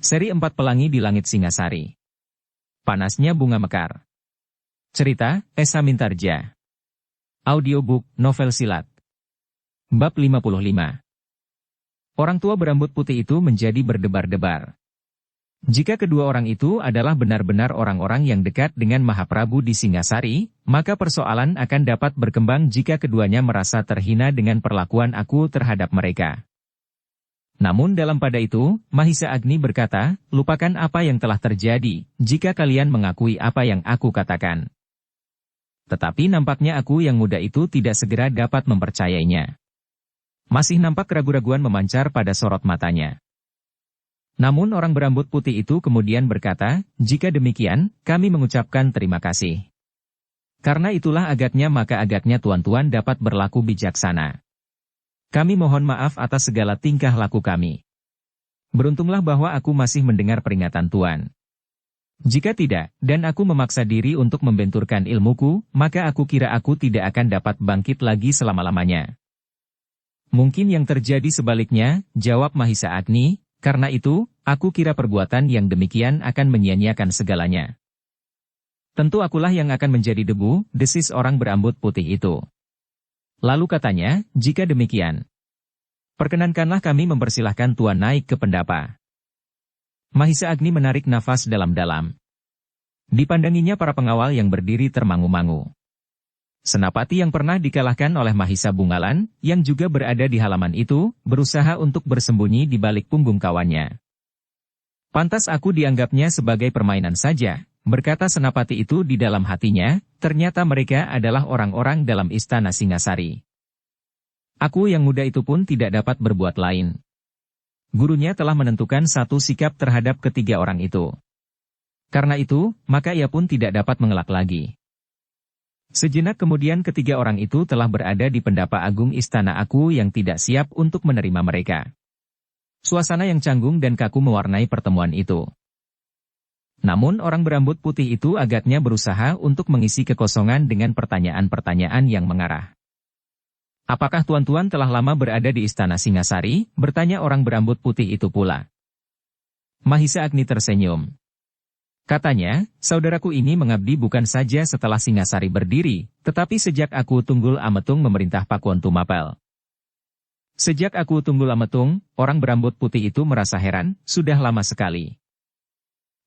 Seri 4 Pelangi di Langit Singasari. Panasnya Bunga Mekar. Cerita, Esa Mintarja. Audiobook, novel silat. Bab 55. Orang tua berambut putih itu menjadi berdebar-debar. Jika kedua orang itu adalah benar-benar orang-orang yang dekat dengan Mahaprabu di Singasari, maka persoalan akan dapat berkembang jika keduanya merasa terhina dengan perlakuan aku terhadap mereka. Namun dalam pada itu, Mahisa Agni berkata, lupakan apa yang telah terjadi, jika kalian mengakui apa yang aku katakan. Tetapi nampaknya aku yang muda itu tidak segera dapat mempercayainya. Masih nampak keraguan-raguan memancar pada sorot matanya. Namun orang berambut putih itu kemudian berkata, jika demikian, kami mengucapkan terima kasih. Karena itulah agaknya maka agaknya tuan-tuan dapat berlaku bijaksana. Kami mohon maaf atas segala tingkah laku kami. Beruntunglah bahwa aku masih mendengar peringatan Tuan. Jika tidak, dan aku memaksa diri untuk membenturkan ilmuku, maka aku kira aku tidak akan dapat bangkit lagi selama-lamanya. Mungkin yang terjadi sebaliknya, jawab Mahisa Agni, karena itu, aku kira perbuatan yang demikian akan menyia-nyiakan segalanya. Tentu akulah yang akan menjadi debu, desis orang berambut putih itu. Lalu katanya, jika demikian, perkenankanlah kami mempersilahkan Tuan naik ke pendapa. Mahisa Agni menarik nafas dalam-dalam. Dipandanginya para pengawal yang berdiri termangu-mangu. Senapati yang pernah dikalahkan oleh Mahisa Bungalan, yang juga berada di halaman itu, berusaha untuk bersembunyi di balik punggung kawannya. Pantas aku dianggapnya sebagai permainan saja, berkata senapati itu di dalam hatinya, ternyata mereka adalah orang-orang dalam istana Singasari. Aku yang muda itu pun tidak dapat berbuat lain. Gurunya telah menentukan satu sikap terhadap ketiga orang itu. Karena itu, maka ia pun tidak dapat mengelak lagi. Sejenak kemudian ketiga orang itu telah berada di pendapa agung istana aku yang tidak siap untuk menerima mereka. Suasana yang canggung dan kaku mewarnai pertemuan itu. Namun orang berambut putih itu agaknya berusaha untuk mengisi kekosongan dengan pertanyaan-pertanyaan yang mengarah. Apakah tuan-tuan telah lama berada di istana Singasari? Bertanya orang berambut putih itu pula. Mahisa Agni tersenyum. Katanya, saudaraku ini mengabdi bukan saja setelah Singasari berdiri, tetapi sejak aku Tunggul Ametung memerintah Pakuan Tumapel. Sejak aku Tunggul Ametung, orang berambut putih itu merasa heran, sudah lama sekali.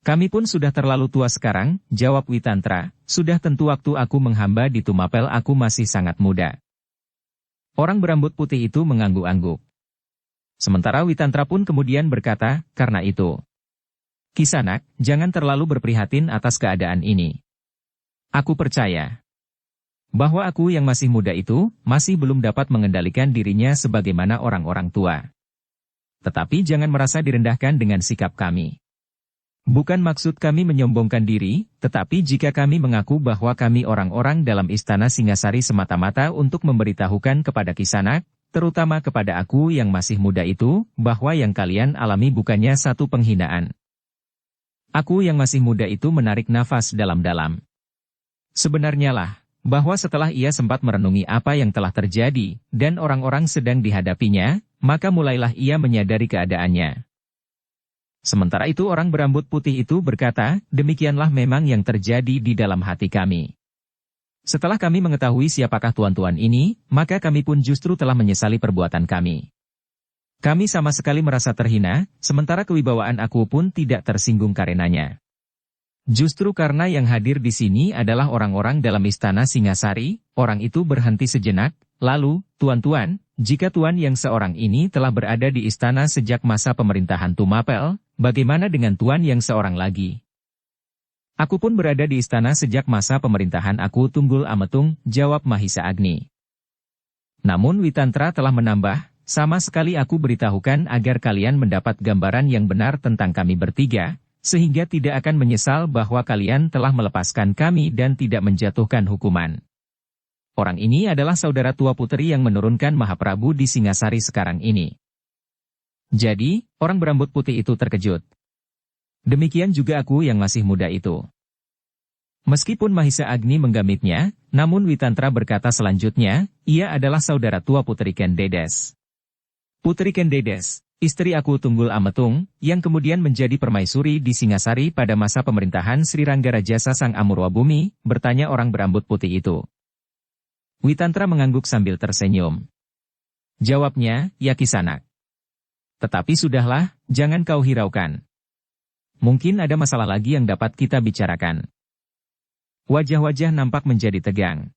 Kami pun sudah terlalu tua sekarang, jawab Witantra, sudah tentu waktu aku menghamba di Tumapel aku masih sangat muda. Orang berambut putih itu mengangguk-angguk. Sementara Witantra pun kemudian berkata, karena itu, Kisanak, jangan terlalu berprihatin atas keadaan ini. Aku percaya bahwa aku yang masih muda itu, masih belum dapat mengendalikan dirinya sebagaimana orang-orang tua. Tetapi jangan merasa direndahkan dengan sikap kami. Bukan maksud kami menyombongkan diri, tetapi jika kami mengaku bahwa kami orang-orang dalam istana Singasari semata-mata untuk memberitahukan kepada Kisanak, terutama kepada aku yang masih muda itu, bahwa yang kalian alami bukannya satu penghinaan. Aku yang masih muda itu menarik nafas dalam-dalam. Sebenarnya lah, bahwa setelah ia sempat merenungi apa yang telah terjadi, dan orang-orang sedang dihadapinya, maka mulailah ia menyadari keadaannya. Sementara itu orang berambut putih itu berkata, demikianlah memang yang terjadi di dalam hati kami. Setelah kami mengetahui siapakah tuan-tuan ini, maka kami pun justru telah menyesali perbuatan kami. Kami sama sekali merasa terhina, sementara kewibawaan aku pun tidak tersinggung karenanya. Justru karena yang hadir di sini adalah orang-orang dalam istana Singasari, orang itu berhenti sejenak, lalu, tuan-tuan, jika tuan yang seorang ini telah berada di istana sejak masa pemerintahan Tumapel, bagaimana dengan tuan yang seorang lagi? Aku pun berada di istana sejak masa pemerintahan aku Tunggul Ametung, jawab Mahisa Agni. Namun Witantra telah menambah, sama sekali aku beritahukan agar kalian mendapat gambaran yang benar tentang kami bertiga, sehingga tidak akan menyesal bahwa kalian telah melepaskan kami dan tidak menjatuhkan hukuman. Orang ini adalah saudara tua putri yang menurunkan Mahaprabu di Singasari sekarang ini. Jadi, orang berambut putih itu terkejut. Demikian juga aku yang masih muda itu. Meskipun Mahisa Agni menggamitnya, namun Witantra berkata selanjutnya, ia adalah saudara tua putri Ken Dedes. Putri Ken Dedes, Istri aku Tunggul Ametung, yang kemudian menjadi permaisuri di Singasari pada masa pemerintahan Sri Ranggaraja Sasang Amurwabumi, bertanya orang berambut putih itu. Witantra mengangguk sambil tersenyum. Jawabnya, ya Kisanak. Tetapi sudahlah, jangan kau hiraukan. Mungkin ada masalah lagi yang dapat kita bicarakan. Wajah-wajah nampak menjadi tegang.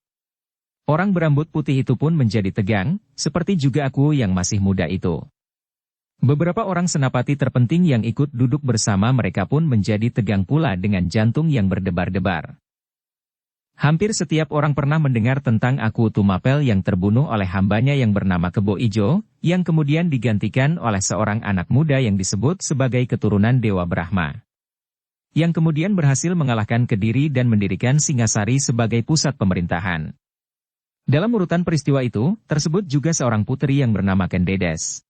Orang berambut putih itu pun menjadi tegang, seperti juga aku yang masih muda itu. Beberapa orang senapati terpenting yang ikut duduk bersama mereka pun menjadi tegang pula dengan jantung yang berdebar-debar. Hampir setiap orang pernah mendengar tentang Aku Tumapel yang terbunuh oleh hambanya yang bernama Kebo Ijo, yang kemudian digantikan oleh seorang anak muda yang disebut sebagai keturunan Dewa Brahma. Yang kemudian berhasil mengalahkan Kediri dan mendirikan Singasari sebagai pusat pemerintahan. Dalam urutan peristiwa itu, tersebut juga seorang putri yang bernama Kendedes.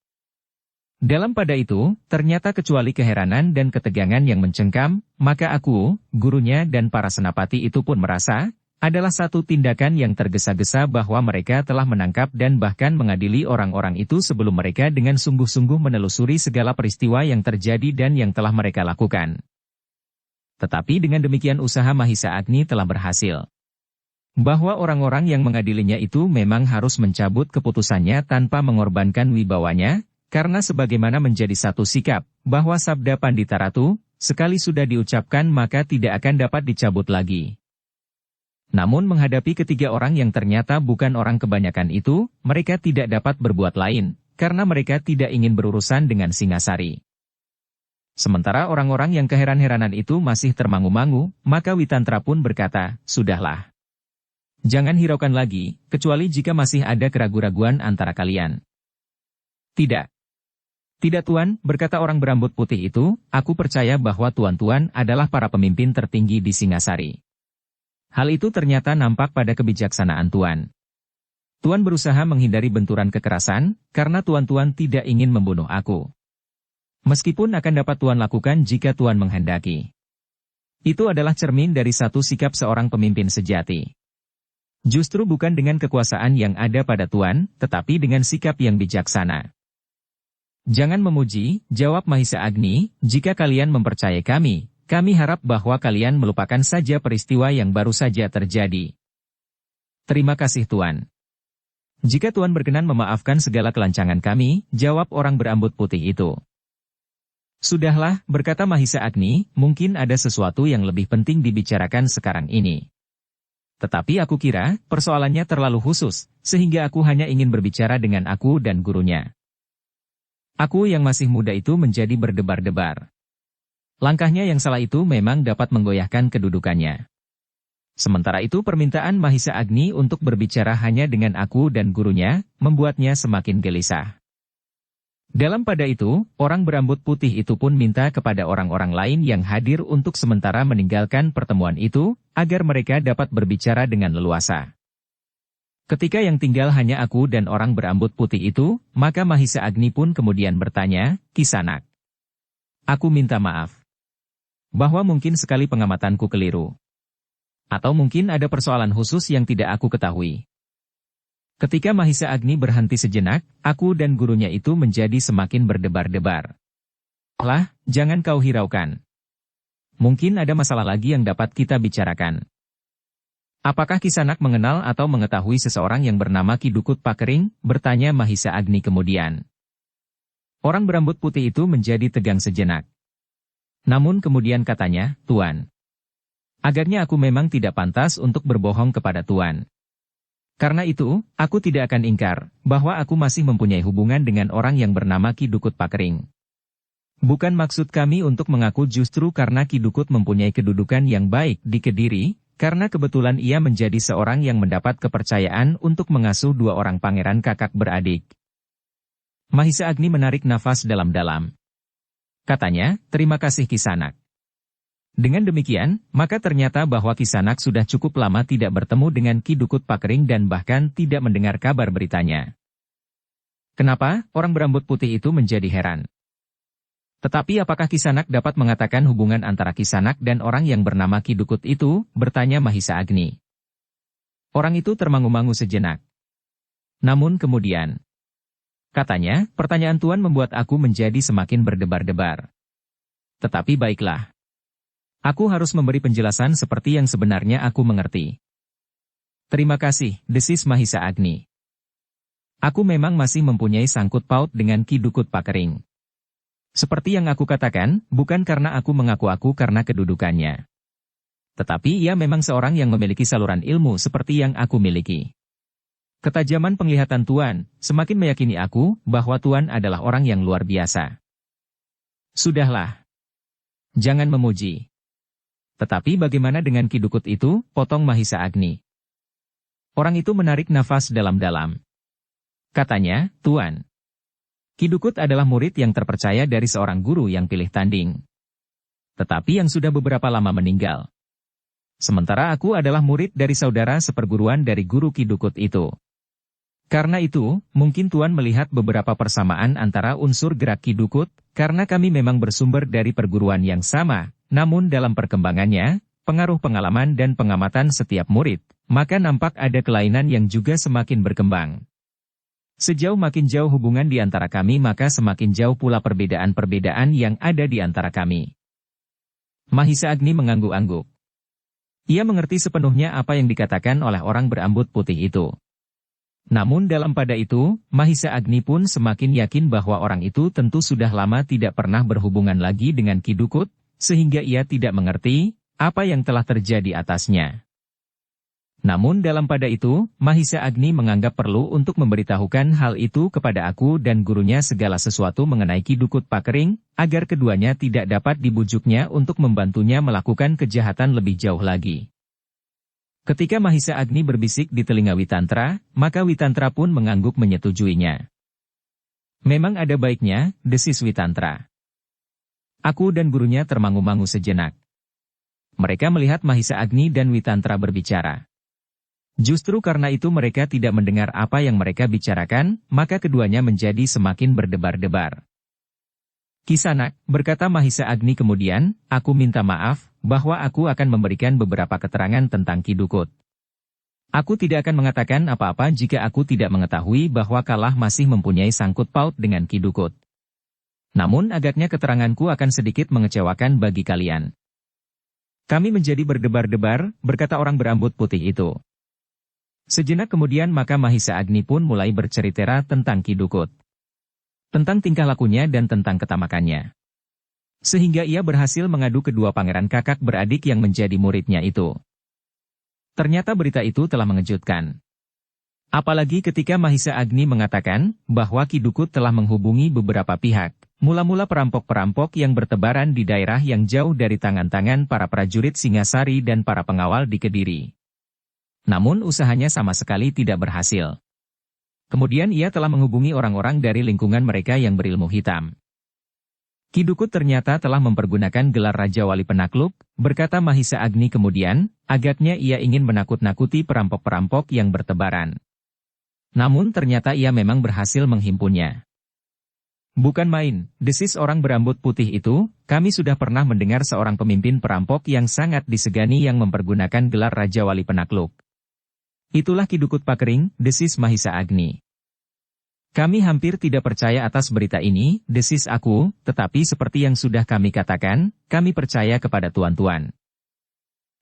Dalam pada itu, ternyata kecuali keheranan dan ketegangan yang mencengkam, maka aku, gurunya dan para senapati itu pun merasa, adalah satu tindakan yang tergesa-gesa bahwa mereka telah menangkap dan bahkan mengadili orang-orang itu sebelum mereka dengan sungguh-sungguh menelusuri segala peristiwa yang terjadi dan yang telah mereka lakukan. Tetapi dengan demikian usaha Mahisa Agni telah berhasil. Bahwa orang-orang yang mengadilinya itu memang harus mencabut keputusannya tanpa mengorbankan wibawanya, karena sebagaimana menjadi satu sikap, bahwa sabda Pandita Ratu, sekali sudah diucapkan maka tidak akan dapat dicabut lagi. Namun menghadapi ketiga orang yang ternyata bukan orang kebanyakan itu, mereka tidak dapat berbuat lain, karena mereka tidak ingin berurusan dengan Singasari. Sementara orang-orang yang keheran-heranan itu masih termangu-mangu, maka Witantra pun berkata, sudahlah. Jangan hiraukan lagi, kecuali jika masih ada keraguan-raguan antara kalian. Tidak. Tidak Tuan, berkata orang berambut putih itu, aku percaya bahwa Tuan-Tuan adalah para pemimpin tertinggi di Singasari. Hal itu ternyata nampak pada kebijaksanaan Tuan. Tuan berusaha menghindari benturan kekerasan, karena Tuan-Tuan tidak ingin membunuh aku. Meskipun akan dapat Tuan lakukan jika Tuan menghendaki. Itu adalah cermin dari satu sikap seorang pemimpin sejati. Justru bukan dengan kekuasaan yang ada pada Tuan, tetapi dengan sikap yang bijaksana. Jangan memuji, jawab Mahisa Agni, jika kalian mempercayai kami harap bahwa kalian melupakan saja peristiwa yang baru saja terjadi. Terima kasih Tuan. Jika Tuan berkenan memaafkan segala kelancangan kami, jawab orang berambut putih itu. Sudahlah, berkata Mahisa Agni, mungkin ada sesuatu yang lebih penting dibicarakan sekarang ini. Tetapi aku kira, persoalannya terlalu khusus, sehingga aku hanya ingin berbicara dengan aku dan gurunya. Aku yang masih muda itu menjadi berdebar-debar. Langkahnya yang salah itu memang dapat menggoyahkan kedudukannya. Sementara itu permintaan Mahisa Agni untuk berbicara hanya dengan aku dan gurunya, membuatnya semakin gelisah. Dalam pada itu, orang berambut putih itu pun minta kepada orang-orang lain yang hadir untuk sementara meninggalkan pertemuan itu, agar mereka dapat berbicara dengan leluasa. Ketika yang tinggal hanya aku dan orang berambut putih itu, maka Mahisa Agni pun kemudian bertanya, Kisanak. Aku minta maaf. Bahwa mungkin sekali pengamatanku keliru. Atau mungkin ada persoalan khusus yang tidak aku ketahui. Ketika Mahisa Agni berhenti sejenak, aku dan gurunya itu menjadi semakin berdebar-debar. Lah, jangan kau hiraukan. Mungkin ada masalah lagi yang dapat kita bicarakan. Apakah Kisanak mengenal atau mengetahui seseorang yang bernama Ki Dukut Pakering? Bertanya Mahisa Agni kemudian. Orang berambut putih itu menjadi tegang sejenak. Namun kemudian katanya, Tuan. Agaknya aku memang tidak pantas untuk berbohong kepada Tuan. Karena itu, aku tidak akan ingkar, bahwa aku masih mempunyai hubungan dengan orang yang bernama Ki Dukut Pakering. Bukan maksud kami untuk mengaku justru karena Ki Dukut mempunyai kedudukan yang baik di Kediri, karena kebetulan ia menjadi seorang yang mendapat kepercayaan untuk mengasuh dua orang pangeran kakak beradik. Mahisa Agni menarik nafas dalam-dalam. Katanya, terima kasih Kisanak. Dengan demikian, maka ternyata bahwa Kisanak sudah cukup lama tidak bertemu dengan Ki Dukut Pakering dan bahkan tidak mendengar kabar beritanya. Kenapa? Orang berambut putih itu menjadi heran. Tetapi apakah Kisanak dapat mengatakan hubungan antara Kisanak dan orang yang bernama Ki Dukut itu? Bertanya Mahisa Agni. Orang itu termangu-mangu sejenak. Namun kemudian, Katanya, pertanyaan Tuan membuat aku menjadi semakin berdebar-debar. Tetapi baiklah. Aku harus memberi penjelasan seperti yang sebenarnya aku mengerti. Terima kasih, desis Mahisa Agni. Aku memang masih mempunyai sangkut paut dengan Ki Dukut Pakering. Seperti yang aku katakan, bukan karena aku mengaku-aku karena kedudukannya. Tetapi ia memang seorang yang memiliki saluran ilmu seperti yang aku miliki. Ketajaman penglihatan Tuan, semakin meyakini aku bahwa Tuan adalah orang yang luar biasa. Sudahlah. Jangan memuji. Tetapi bagaimana dengan Ki Dukut itu, potong Mahisa Agni. Orang itu menarik nafas dalam-dalam. Katanya, Tuan. Ki Dukut adalah murid yang terpercaya dari seorang guru yang pilih tanding. Tetapi yang sudah beberapa lama meninggal. Sementara aku adalah murid dari saudara seperguruan dari guru Ki Dukut itu. Karena itu, mungkin Tuan melihat beberapa persamaan antara unsur gerak Ki Dukut, karena kami memang bersumber dari perguruan yang sama, namun dalam perkembangannya, pengaruh pengalaman dan pengamatan setiap murid, maka nampak ada kelainan yang juga semakin berkembang. Sejauh makin jauh hubungan di antara kami maka semakin jauh pula perbedaan-perbedaan yang ada di antara kami. Mahisa Agni mengangguk-angguk. Ia mengerti sepenuhnya apa yang dikatakan oleh orang berambut putih itu. Namun dalam pada itu, Mahisa Agni pun semakin yakin bahwa orang itu tentu sudah lama tidak pernah berhubungan lagi dengan Ki Dukut, sehingga ia tidak mengerti apa yang telah terjadi atasnya. Namun dalam pada itu, Mahisa Agni menganggap perlu untuk memberitahukan hal itu kepada aku dan gurunya segala sesuatu mengenai Ki Dukut Pakering, agar keduanya tidak dapat dibujuknya untuk membantunya melakukan kejahatan lebih jauh lagi. Ketika Mahisa Agni berbisik di telinga Witantra, maka Witantra pun mengangguk menyetujuinya. Memang ada baiknya, desis Witantra. Aku dan gurunya termangu-mangu sejenak. Mereka melihat Mahisa Agni dan Witantra berbicara. Justru karena itu mereka tidak mendengar apa yang mereka bicarakan, maka keduanya menjadi semakin berdebar-debar. Kisanak, berkata Mahisa Agni kemudian, aku minta maaf, bahwa aku akan memberikan beberapa keterangan tentang Ki Dukut. Aku tidak akan mengatakan apa-apa jika aku tidak mengetahui bahwa Kalah masih mempunyai sangkut paut dengan Ki Dukut. Namun agaknya keteranganku akan sedikit mengecewakan bagi kalian. Kami menjadi berdebar-debar, berkata orang berambut putih itu. Sejenak kemudian maka Mahisa Agni pun mulai bercerita tentang Ki Dukut. Tentang tingkah lakunya dan tentang ketamakannya. Sehingga ia berhasil mengadu kedua pangeran kakak beradik yang menjadi muridnya itu. Ternyata berita itu telah mengejutkan. Apalagi ketika Mahisa Agni mengatakan bahwa Ki Dukut telah menghubungi beberapa pihak, mula-mula perampok-perampok yang bertebaran di daerah yang jauh dari tangan-tangan para prajurit Singasari dan para pengawal di Kediri. Namun usahanya sama sekali tidak berhasil. Kemudian ia telah menghubungi orang-orang dari lingkungan mereka yang berilmu hitam. Ki Dukut ternyata telah mempergunakan gelar Raja Wali Penakluk, berkata Mahisa Agni kemudian, agaknya ia ingin menakut-nakuti perampok-perampok yang bertebaran. Namun ternyata ia memang berhasil menghimpunnya. Bukan main, desis orang berambut putih itu, kami sudah pernah mendengar seorang pemimpin perampok yang sangat disegani yang mempergunakan gelar Raja Wali Penakluk. Itulah Ki Dukut Pakering, desis Mahisa Agni. Kami hampir tidak percaya atas berita ini, desis aku, tetapi seperti yang sudah kami katakan, kami percaya kepada tuan-tuan.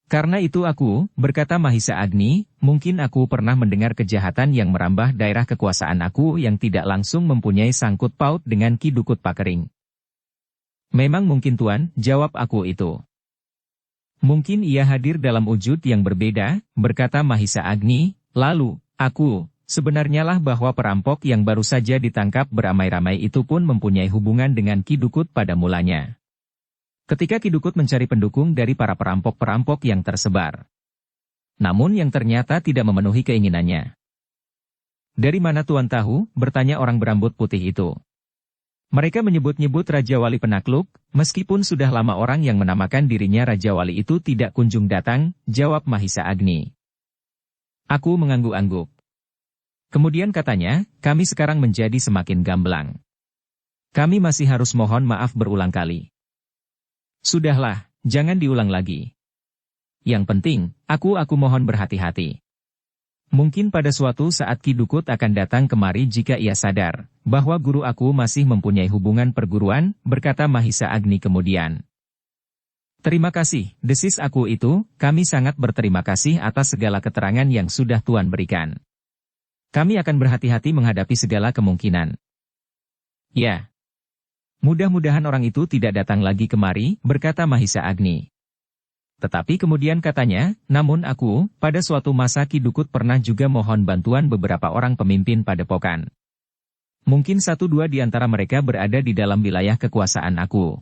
Karena itu aku, berkata Mahisa Agni, mungkin aku pernah mendengar kejahatan yang merambah daerah kekuasaan aku yang tidak langsung mempunyai sangkut paut dengan Ki Dukut Pakering. Memang mungkin tuan, jawab aku itu. Mungkin ia hadir dalam wujud yang berbeda, berkata Mahisa Agni, lalu, aku, sebenarnya lah bahwa perampok yang baru saja ditangkap beramai-ramai itu pun mempunyai hubungan dengan Ki Dukut pada mulanya. Ketika Ki Dukut mencari pendukung dari para perampok-perampok yang tersebar. Namun yang ternyata tidak memenuhi keinginannya. Dari mana tuan tahu, bertanya orang berambut putih itu. Mereka menyebut-nyebut Raja Wali Penakluk, meskipun sudah lama orang yang menamakan dirinya Raja Wali itu tidak kunjung datang, jawab Mahisa Agni. Aku mengangguk-angguk. Kemudian katanya, kami sekarang menjadi semakin gamblang. Kami masih harus mohon maaf berulang kali. Sudahlah, jangan diulang lagi. Yang penting, aku mohon berhati-hati. Mungkin pada suatu saat Ki Dukut akan datang kemari jika ia sadar bahwa guru aku masih mempunyai hubungan perguruan, berkata Mahisa Agni kemudian. Terima kasih, desis aku itu, kami sangat berterima kasih atas segala keterangan yang sudah Tuan berikan. Kami akan berhati-hati menghadapi segala kemungkinan. Ya. Mudah-mudahan orang itu tidak datang lagi kemari, berkata Mahisa Agni. Tetapi kemudian katanya, namun aku, pada suatu masa Ki Dukut pernah juga mohon bantuan beberapa orang pemimpin padepokan. Mungkin 1-2 di antara mereka berada di dalam wilayah kekuasaan aku.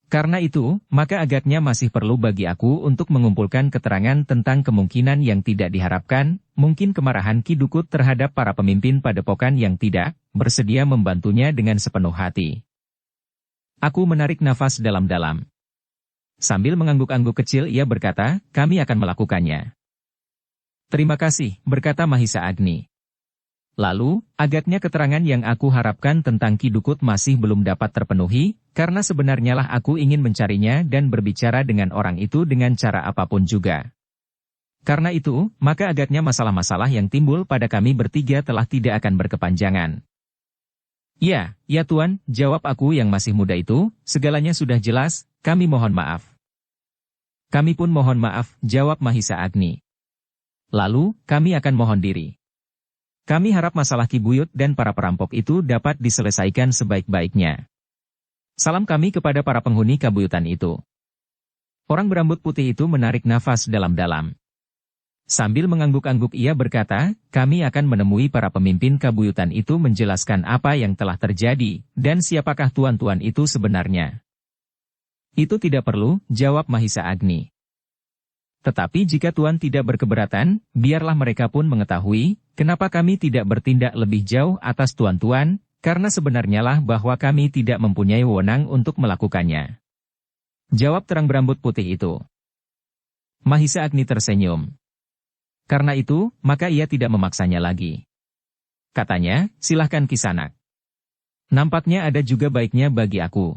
Karena itu, maka agaknya masih perlu bagi aku untuk mengumpulkan keterangan tentang kemungkinan yang tidak diharapkan, mungkin kemarahan Ki Dukut terhadap para pemimpin padepokan yang tidak bersedia membantunya dengan sepenuh hati. Aku menarik nafas dalam-dalam. Sambil mengangguk-angguk kecil ia berkata, kami akan melakukannya. Terima kasih, berkata Mahisa Agni. Lalu, agaknya keterangan yang aku harapkan tentang Ki Dukut masih belum dapat terpenuhi, karena sebenarnya lah aku ingin mencarinya dan berbicara dengan orang itu dengan cara apapun juga. Karena itu, maka agaknya masalah-masalah yang timbul pada kami bertiga telah tidak akan berkepanjangan. Ya Tuan, jawab aku yang masih muda itu, segalanya sudah jelas, kami mohon maaf. Kami pun mohon maaf, jawab Mahisa Agni. Lalu, kami akan mohon diri. Kami harap masalah Ki Buyut dan para perampok itu dapat diselesaikan sebaik-baiknya. Salam kami kepada para penghuni kabuyutan itu. Orang berambut putih itu menarik nafas dalam-dalam. Sambil mengangguk-angguk ia berkata, kami akan menemui para pemimpin kabuyutan itu menjelaskan apa yang telah terjadi, dan siapakah tuan-tuan itu sebenarnya. Itu tidak perlu, jawab Mahisa Agni. Tetapi jika Tuan tidak berkeberatan, biarlah mereka pun mengetahui, kenapa kami tidak bertindak lebih jauh atas tuan-tuan, karena sebenarnya lah bahwa kami tidak mempunyai wewenang untuk melakukannya. Jawab terang berambut putih itu. Mahisa Agni tersenyum. Karena itu, maka ia tidak memaksanya lagi. Katanya, silahkan Kisanak. Nampaknya ada juga baiknya bagi aku.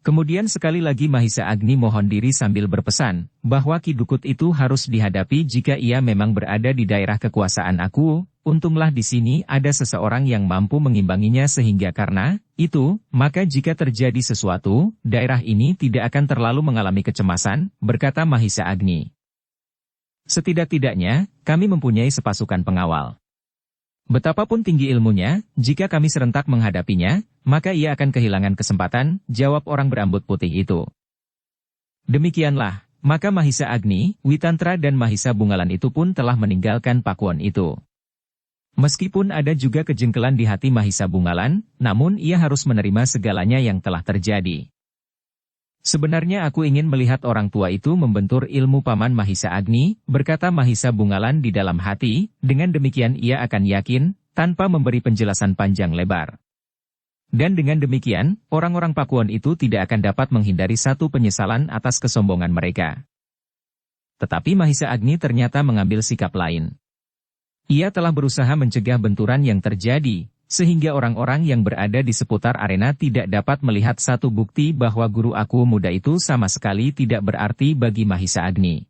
Kemudian sekali lagi Mahisa Agni mohon diri sambil berpesan, bahwa Ki Dukut itu harus dihadapi jika ia memang berada di daerah kekuasaan aku, untunglah di sini ada seseorang yang mampu mengimbanginya sehingga karena itu, maka jika terjadi sesuatu, daerah ini tidak akan terlalu mengalami kecemasan, berkata Mahisa Agni. Setidak-tidaknya, kami mempunyai sepasukan pengawal. Betapapun tinggi ilmunya, jika kami serentak menghadapinya, maka ia akan kehilangan kesempatan, jawab orang berambut putih itu. Demikianlah, maka Mahisa Agni, Witantra dan Mahisa Bungalan itu pun telah meninggalkan pakuan itu. Meskipun ada juga kejengkelan di hati Mahisa Bungalan, namun ia harus menerima segalanya yang telah terjadi. Sebenarnya aku ingin melihat orang tua itu membentur ilmu Paman Mahisa Agni, berkata Mahisa Bungalan di dalam hati, dengan demikian ia akan yakin, tanpa memberi penjelasan panjang lebar. Dan dengan demikian, orang-orang pakuan itu tidak akan dapat menghindari satu penyesalan atas kesombongan mereka. Tetapi Mahisa Agni ternyata mengambil sikap lain. Ia telah berusaha mencegah benturan yang terjadi, sehingga orang-orang yang berada di seputar arena tidak dapat melihat satu bukti bahwa guru aku muda itu sama sekali tidak berarti bagi Mahisa Agni.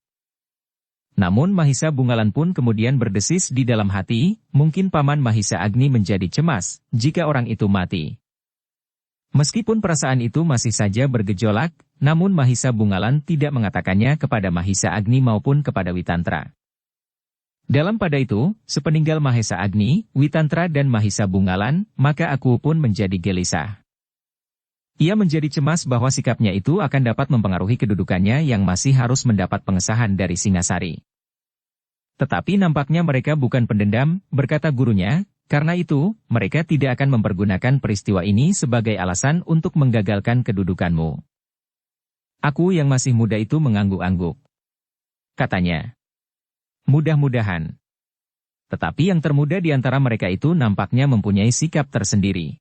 Namun Mahisa Bungalan pun kemudian berdesis di dalam hati, mungkin Paman Mahisa Agni menjadi cemas jika orang itu mati. Meskipun perasaan itu masih saja bergejolak, namun Mahisa Bungalan tidak mengatakannya kepada Mahisa Agni maupun kepada Witantra. Dalam pada itu, sepeninggal Mahisa Agni, Witantra dan Mahisa Bungalan, maka aku pun menjadi gelisah. Ia menjadi cemas bahwa sikapnya itu akan dapat mempengaruhi kedudukannya yang masih harus mendapat pengesahan dari Singasari. Tetapi nampaknya mereka bukan pendendam, berkata gurunya, karena itu, mereka tidak akan mempergunakan peristiwa ini sebagai alasan untuk menggagalkan kedudukanmu. Aku yang masih muda itu mengangguk-angguk. Katanya. Mudah-mudahan. Tetapi yang termuda di antara mereka itu nampaknya mempunyai sikap tersendiri.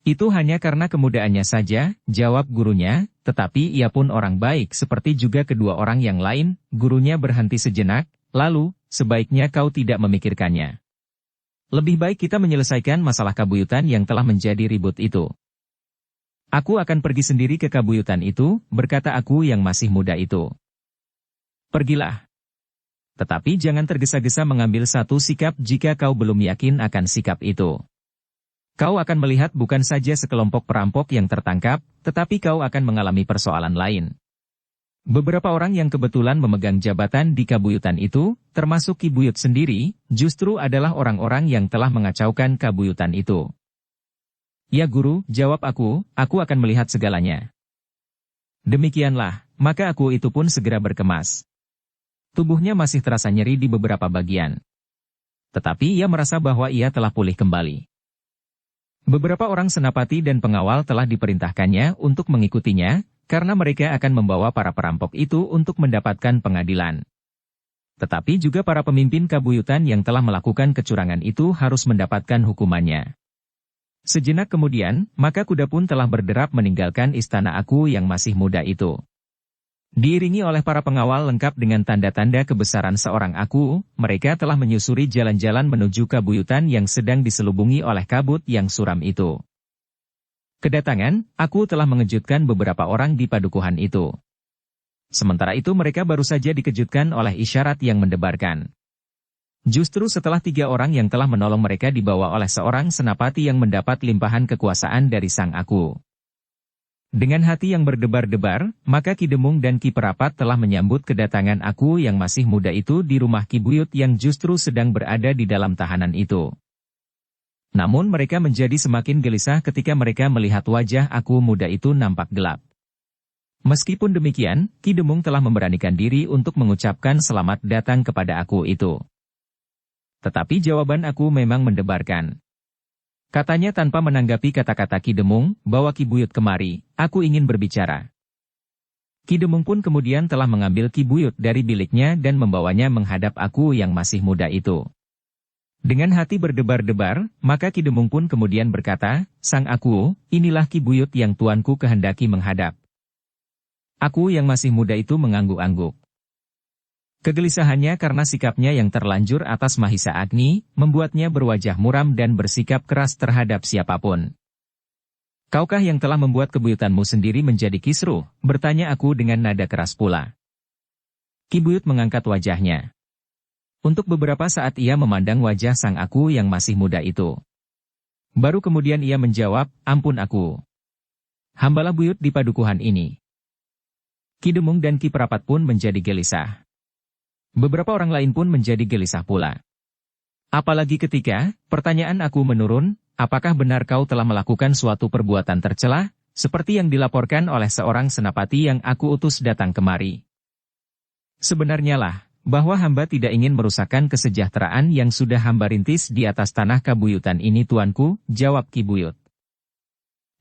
Itu hanya karena kemudaannya saja, jawab gurunya, tetapi ia pun orang baik seperti juga kedua orang yang lain, gurunya berhenti sejenak, lalu, sebaiknya kau tidak memikirkannya. Lebih baik kita menyelesaikan masalah kabuyutan yang telah menjadi ribut itu. Aku akan pergi sendiri ke kabuyutan itu, berkata aku yang masih muda itu. Pergilah. Tetapi jangan tergesa-gesa mengambil satu sikap jika kau belum yakin akan sikap itu. Kau akan melihat bukan saja sekelompok perampok yang tertangkap, tetapi kau akan mengalami persoalan lain. Beberapa orang yang kebetulan memegang jabatan di kabuyutan itu, termasuk Ki Buyut sendiri, justru adalah orang-orang yang telah mengacaukan kabuyutan itu. Ya guru, jawab aku akan melihat segalanya. Demikianlah, maka aku itu pun segera berkemas. Tubuhnya masih terasa nyeri di beberapa bagian. Tetapi ia merasa bahwa ia telah pulih kembali. Beberapa orang senapati dan pengawal telah diperintahkannya untuk mengikutinya, karena mereka akan membawa para perampok itu untuk mendapatkan pengadilan. Tetapi juga para pemimpin kabuyutan yang telah melakukan kecurangan itu harus mendapatkan hukumannya. Sejenak kemudian, maka kuda pun telah berderap meninggalkan istana aku yang masih muda itu. Diiringi oleh para pengawal lengkap dengan tanda-tanda kebesaran seorang aku, mereka telah menyusuri jalan-jalan menuju kabuyutan yang sedang diselubungi oleh kabut yang suram itu. Kedatangan, aku telah mengejutkan beberapa orang di padukuhan itu. Sementara itu mereka baru saja dikejutkan oleh isyarat yang mendebarkan. Justru setelah 3 orang yang telah menolong mereka dibawa oleh seorang senapati yang mendapat limpahan kekuasaan dari sang aku. Dengan hati yang berdebar-debar, maka Ki Demung dan Ki Perapat telah menyambut kedatangan aku yang masih muda itu di rumah Ki Buyut yang justru sedang berada di dalam tahanan itu. Namun mereka menjadi semakin gelisah ketika mereka melihat wajah aku muda itu nampak gelap. Meskipun demikian, Ki Demung telah memberanikan diri untuk mengucapkan selamat datang kepada aku itu. Tetapi jawaban aku memang mendebarkan. Katanya tanpa menanggapi kata-kata Ki Demung, "Bawa Ki Buyut kemari, aku ingin berbicara." Ki Demung pun kemudian telah mengambil Ki Buyut dari biliknya dan membawanya menghadap aku yang masih muda itu. Dengan hati berdebar-debar, maka Ki Demung pun kemudian berkata, "Sang aku, inilah Ki Buyut yang tuanku kehendaki menghadap." Aku yang masih muda itu mengangguk-angguk. Kegelisahannya karena sikapnya yang terlanjur atas Mahisa Agni, membuatnya berwajah muram dan bersikap keras terhadap siapapun. "Kaukah yang telah membuat kebuyutanmu sendiri menjadi kisruh?" bertanya aku dengan nada keras pula. Ki Buyut mengangkat wajahnya. Untuk beberapa saat ia memandang wajah sang aku yang masih muda itu. Baru kemudian ia menjawab, "Ampun aku. Hambalah buyut di padukuhan ini." Ki Demung dan Ki Perapat pun menjadi gelisah. Beberapa orang lain pun menjadi gelisah pula. Apalagi ketika, pertanyaan aku menurun, "Apakah benar kau telah melakukan suatu perbuatan tercela, seperti yang dilaporkan oleh seorang senapati yang aku utus datang kemari?" "Sebenarnya lah, bahwa hamba tidak ingin merusakkan kesejahteraan yang sudah hamba rintis di atas tanah kabuyutan ini tuanku," jawab Ki Buyut.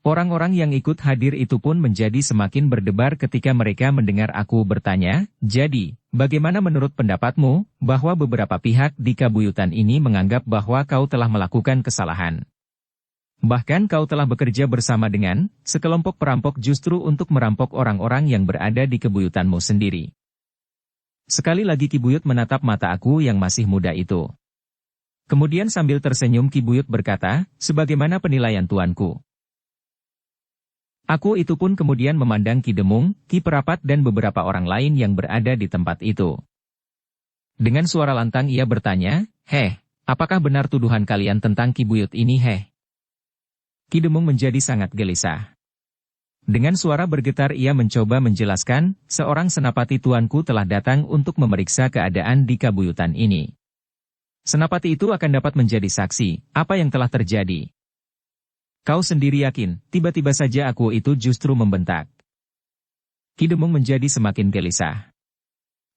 Orang-orang yang ikut hadir itu pun menjadi semakin berdebar ketika mereka mendengar aku bertanya, "Jadi, bagaimana menurut pendapatmu, bahwa beberapa pihak di kabuyutan ini menganggap bahwa kau telah melakukan kesalahan? Bahkan kau telah bekerja bersama dengan sekelompok perampok justru untuk merampok orang-orang yang berada di kabuyutanmu sendiri." Sekali lagi Ki Buyut menatap mata aku yang masih muda itu. Kemudian sambil tersenyum Ki Buyut berkata, "Sebagaimana penilaian tuanku." Aku itu pun kemudian memandang Ki Demung, Ki Perapat dan beberapa orang lain yang berada di tempat itu. Dengan suara lantang ia bertanya, "Heh, apakah benar tuduhan kalian tentang Ki Buyut ini heh?" Ki Demung menjadi sangat gelisah. Dengan suara bergetar ia mencoba menjelaskan, "Seorang senapati tuanku telah datang untuk memeriksa keadaan di kabuyutan ini. Senapati itu akan dapat menjadi saksi, apa yang telah terjadi." "Kau sendiri yakin?" tiba-tiba saja aku itu justru membentak. Ki Demung menjadi semakin gelisah.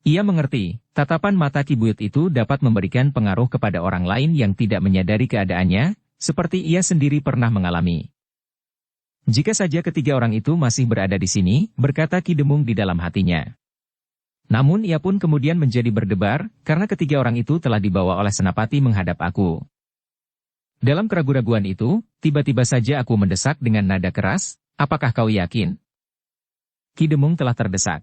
Ia mengerti, tatapan mata Ki Buyut itu dapat memberikan pengaruh kepada orang lain yang tidak menyadari keadaannya, seperti ia sendiri pernah mengalami. "Jika saja ketiga orang itu masih berada di sini," berkata Ki Demung di dalam hatinya. Namun ia pun kemudian menjadi berdebar, karena ketiga orang itu telah dibawa oleh senapati menghadap aku. Dalam keraguan-raguan itu, tiba-tiba saja aku mendesak dengan nada keras, "Apakah kau yakin?" Ki Demung telah terdesak.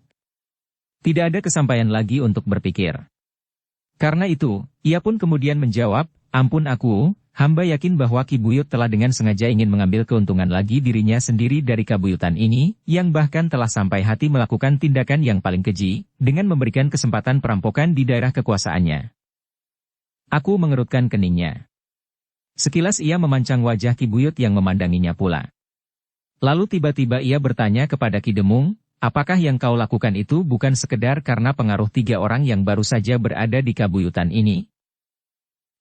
Tidak ada kesampaian lagi untuk berpikir. Karena itu, ia pun kemudian menjawab, ampun aku, hamba yakin bahwa Ki Buyut telah dengan sengaja ingin mengambil keuntungan lagi dirinya sendiri dari kabuyutan ini, yang bahkan telah sampai hati melakukan tindakan yang paling keji, dengan memberikan kesempatan perampokan di daerah kekuasaannya. Aku mengerutkan keningnya. Sekilas ia memancang wajah Ki Buyut yang memandanginya pula. Lalu tiba-tiba ia bertanya kepada Ki Demung, apakah yang kau lakukan itu bukan sekedar karena pengaruh 3 orang yang baru saja berada di kabuyutan ini?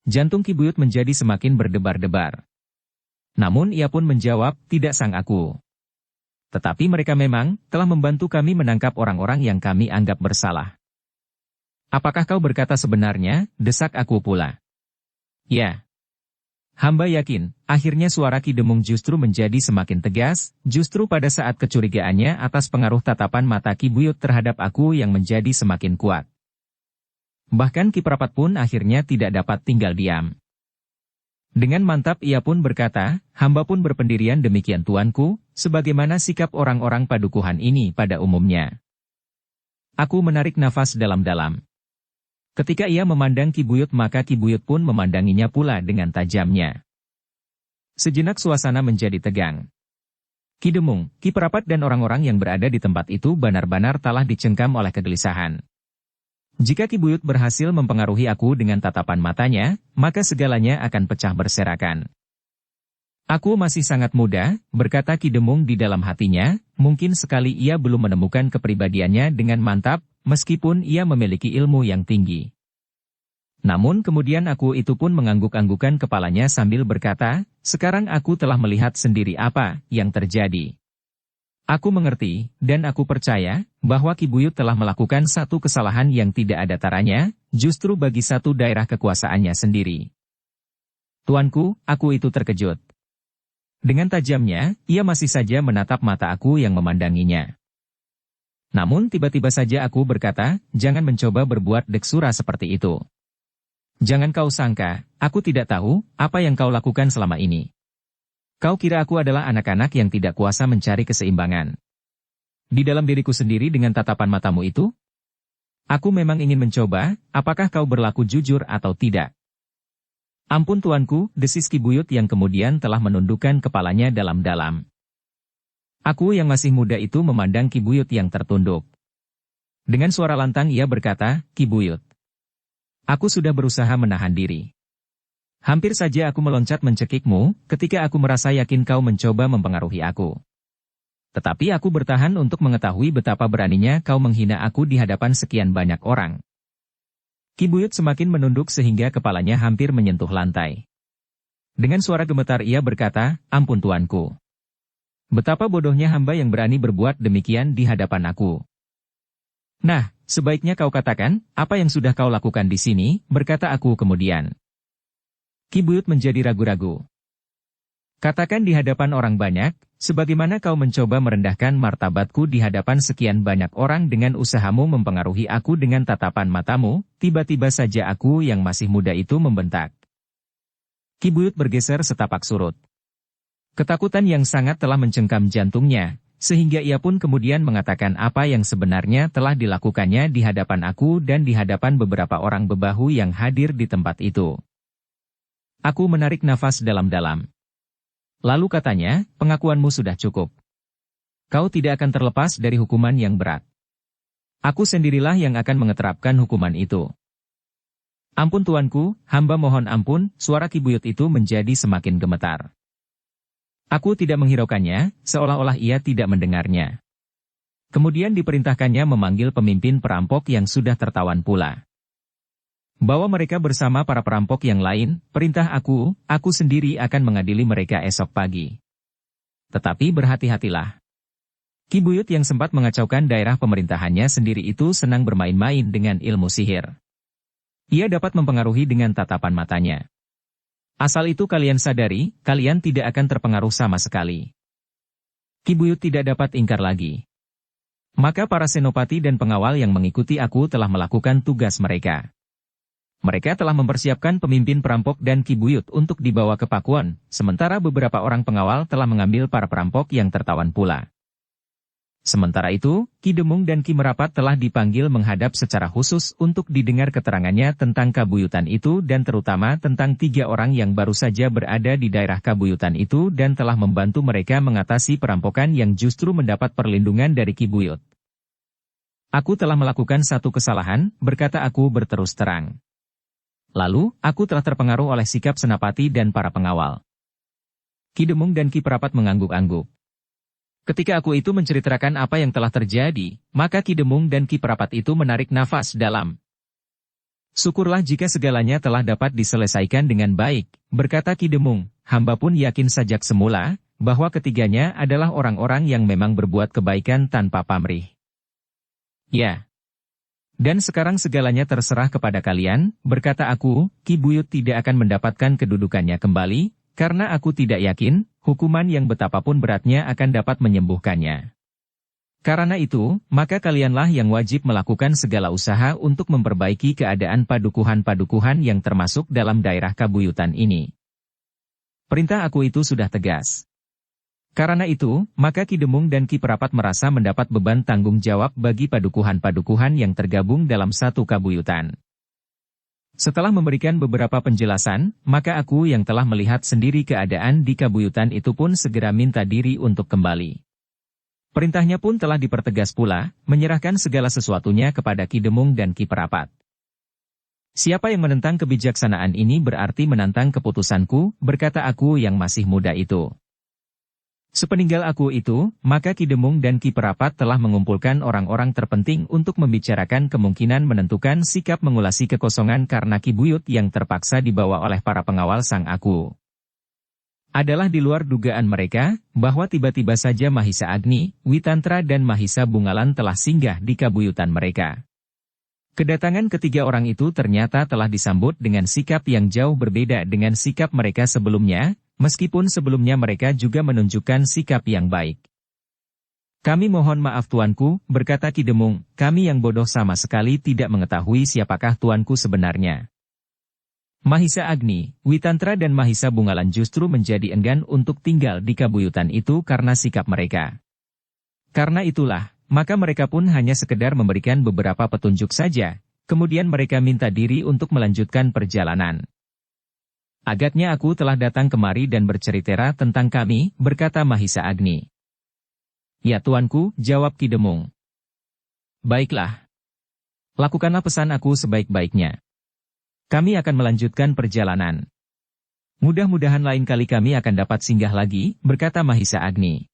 Jantung Ki Buyut menjadi semakin berdebar-debar. Namun ia pun menjawab, tidak sang aku. Tetapi mereka memang telah membantu kami menangkap orang-orang yang kami anggap bersalah. Apakah kau berkata sebenarnya, desak aku pula. Ya. Hamba yakin, akhirnya suara Ki Demung justru menjadi semakin tegas, justru pada saat kecurigaannya atas pengaruh tatapan mata Ki Buyut terhadap aku yang menjadi semakin kuat. Bahkan Ki Prapat pun akhirnya tidak dapat tinggal diam. Dengan mantap ia pun berkata, hamba pun berpendirian demikian tuanku, sebagaimana sikap orang-orang padukuhan ini pada umumnya. Aku menarik nafas dalam-dalam. Ketika ia memandang Ki Buyut maka Ki Buyut pun memandanginya pula dengan tajamnya. Sejenak suasana menjadi tegang. Ki Demung, Ki Prapat dan orang-orang yang berada di tempat itu benar-benar telah dicengkam oleh kegelisahan. Jika Ki Buyut berhasil mempengaruhi aku dengan tatapan matanya, maka segalanya akan pecah berserakan. Aku masih sangat muda, berkata Ki Demung di dalam hatinya, mungkin sekali ia belum menemukan kepribadiannya dengan mantap, meskipun ia memiliki ilmu yang tinggi. Namun kemudian aku itu pun mengangguk-anggukan kepalanya sambil berkata, sekarang aku telah melihat sendiri apa yang terjadi. Aku mengerti, dan aku percaya, bahwa Ki Buyut telah melakukan satu kesalahan yang tidak ada taranya, justru bagi satu daerah kekuasaannya sendiri. Tuanku, aku itu terkejut. Dengan tajamnya, ia masih saja menatap mata aku yang memandanginya. Namun tiba-tiba saja aku berkata, jangan mencoba berbuat deksura seperti itu. Jangan kau sangka, aku tidak tahu, apa yang kau lakukan selama ini. Kau kira aku adalah anak-anak yang tidak kuasa mencari keseimbangan. Di dalam diriku sendiri dengan tatapan matamu itu? Aku memang ingin mencoba, apakah kau berlaku jujur atau tidak. Ampun tuanku, desis Ki Buyut yang kemudian telah menundukkan kepalanya dalam-dalam. Aku yang masih muda itu memandang Ki Buyut yang tertunduk. Dengan suara lantang ia berkata, Ki Buyut. Aku sudah berusaha menahan diri. Hampir saja aku meloncat mencekikmu, ketika aku merasa yakin kau mencoba mempengaruhi aku. Tetapi aku bertahan untuk mengetahui betapa beraninya kau menghina aku di hadapan sekian banyak orang. Ki Buyut semakin menunduk sehingga kepalanya hampir menyentuh lantai. Dengan suara gemetar ia berkata, ampun tuanku. Betapa bodohnya hamba yang berani berbuat demikian di hadapan aku. Nah, sebaiknya kau katakan, apa yang sudah kau lakukan di sini, berkata aku kemudian. Ki Buyut menjadi ragu-ragu. Katakan di hadapan orang banyak, sebagaimana kau mencoba merendahkan martabatku di hadapan sekian banyak orang dengan usahamu mempengaruhi aku dengan tatapan matamu, tiba-tiba saja aku yang masih muda itu membentak. Ki Buyut bergeser setapak surut. Ketakutan yang sangat telah mencengkam jantungnya, sehingga ia pun kemudian mengatakan apa yang sebenarnya telah dilakukannya di hadapan aku dan di hadapan beberapa orang bebahu yang hadir di tempat itu. Aku menarik nafas dalam-dalam. Lalu katanya, pengakuanmu sudah cukup. Kau tidak akan terlepas dari hukuman yang berat. Aku sendirilah yang akan mengeterapkan hukuman itu. Ampun tuanku, hamba mohon ampun, suara Ki Buyut itu menjadi semakin gemetar. Aku tidak menghiraukannya, seolah-olah ia tidak mendengarnya. Kemudian diperintahkannya memanggil pemimpin perampok yang sudah tertawan pula. Bawa mereka bersama para perampok yang lain, perintah aku sendiri akan mengadili mereka esok pagi. Tetapi berhati-hatilah. Ki Buyut yang sempat mengacaukan daerah pemerintahannya sendiri itu senang bermain-main dengan ilmu sihir. Ia dapat mempengaruhi dengan tatapan matanya. Asal itu kalian sadari, kalian tidak akan terpengaruh sama sekali. Ki Buyut tidak dapat ingkar lagi. Maka para senopati dan pengawal yang mengikuti aku telah melakukan tugas mereka. Mereka telah mempersiapkan pemimpin perampok dan Ki Buyut untuk dibawa ke Pakuan, sementara beberapa orang pengawal telah mengambil para perampok yang tertawan pula. Sementara itu, Ki Demung dan Ki Merapat telah dipanggil menghadap secara khusus untuk didengar keterangannya tentang kabuyutan itu dan terutama tentang 3 orang yang baru saja berada di daerah kabuyutan itu dan telah membantu mereka mengatasi perampokan yang justru mendapat perlindungan dari Ki Buyut. Aku telah melakukan satu kesalahan, berkata aku berterus terang. Lalu, aku telah terpengaruh oleh sikap Senapati dan para pengawal. Ki Demung dan Ki Merapat mengangguk-angguk. Ketika aku itu menceritakan apa yang telah terjadi, maka Ki Demung dan Ki Merapat itu menarik nafas dalam. Syukurlah jika segalanya telah dapat diselesaikan dengan baik, berkata Ki Demung, hamba pun yakin sejak semula, bahwa ketiganya adalah orang-orang yang memang berbuat kebaikan tanpa pamrih. Ya. Dan sekarang segalanya terserah kepada kalian, berkata aku, Ki Buyut tidak akan mendapatkan kedudukannya kembali, karena aku tidak yakin, hukuman yang betapapun beratnya akan dapat menyembuhkannya. Karena itu, maka kalianlah yang wajib melakukan segala usaha untuk memperbaiki keadaan padukuhan-padukuhan yang termasuk dalam daerah kabuyutan ini. Perintah aku itu sudah tegas. Karena itu, maka Ki Demung dan Ki Merapat merasa mendapat beban tanggung jawab bagi padukuhan-padukuhan yang tergabung dalam satu kabuyutan. Setelah memberikan beberapa penjelasan, maka aku yang telah melihat sendiri keadaan di kabuyutan itu pun segera minta diri untuk kembali. Perintahnya pun telah dipertegas pula, menyerahkan segala sesuatunya kepada Ki Demung dan Ki Merapat. Siapa yang menentang kebijaksanaan ini berarti menantang keputusanku, berkata aku yang masih muda itu. Sepeninggal aku itu, maka Ki Demung dan Ki Merapat telah mengumpulkan orang-orang terpenting untuk membicarakan kemungkinan menentukan sikap mengulasi kekosongan karena Ki Buyut yang terpaksa dibawa oleh para pengawal sang aku. Adalah di luar dugaan mereka, bahwa tiba-tiba saja Mahisa Agni, Witantra dan Mahisa Bungalan telah singgah di kabuyutan mereka. Kedatangan ketiga orang itu ternyata telah disambut dengan sikap yang jauh berbeda dengan sikap mereka sebelumnya, meskipun sebelumnya mereka juga menunjukkan sikap yang baik. Kami mohon maaf tuanku, berkata Ki Demung, kami yang bodoh sama sekali tidak mengetahui siapakah tuanku sebenarnya. Mahisa Agni, Witantra dan Mahisa Bungalan justru menjadi enggan untuk tinggal di kabuyutan itu karena sikap mereka. Karena itulah, maka mereka pun hanya sekedar memberikan beberapa petunjuk saja, kemudian mereka minta diri untuk melanjutkan perjalanan. Agaknya aku telah datang kemari dan bercerita tentang kami, berkata Mahisa Agni. Ya tuanku, jawab Ki Demung. Baiklah. Lakukanlah pesan aku sebaik-baiknya. Kami akan melanjutkan perjalanan. Mudah-mudahan lain kali kami akan dapat singgah lagi, berkata Mahisa Agni.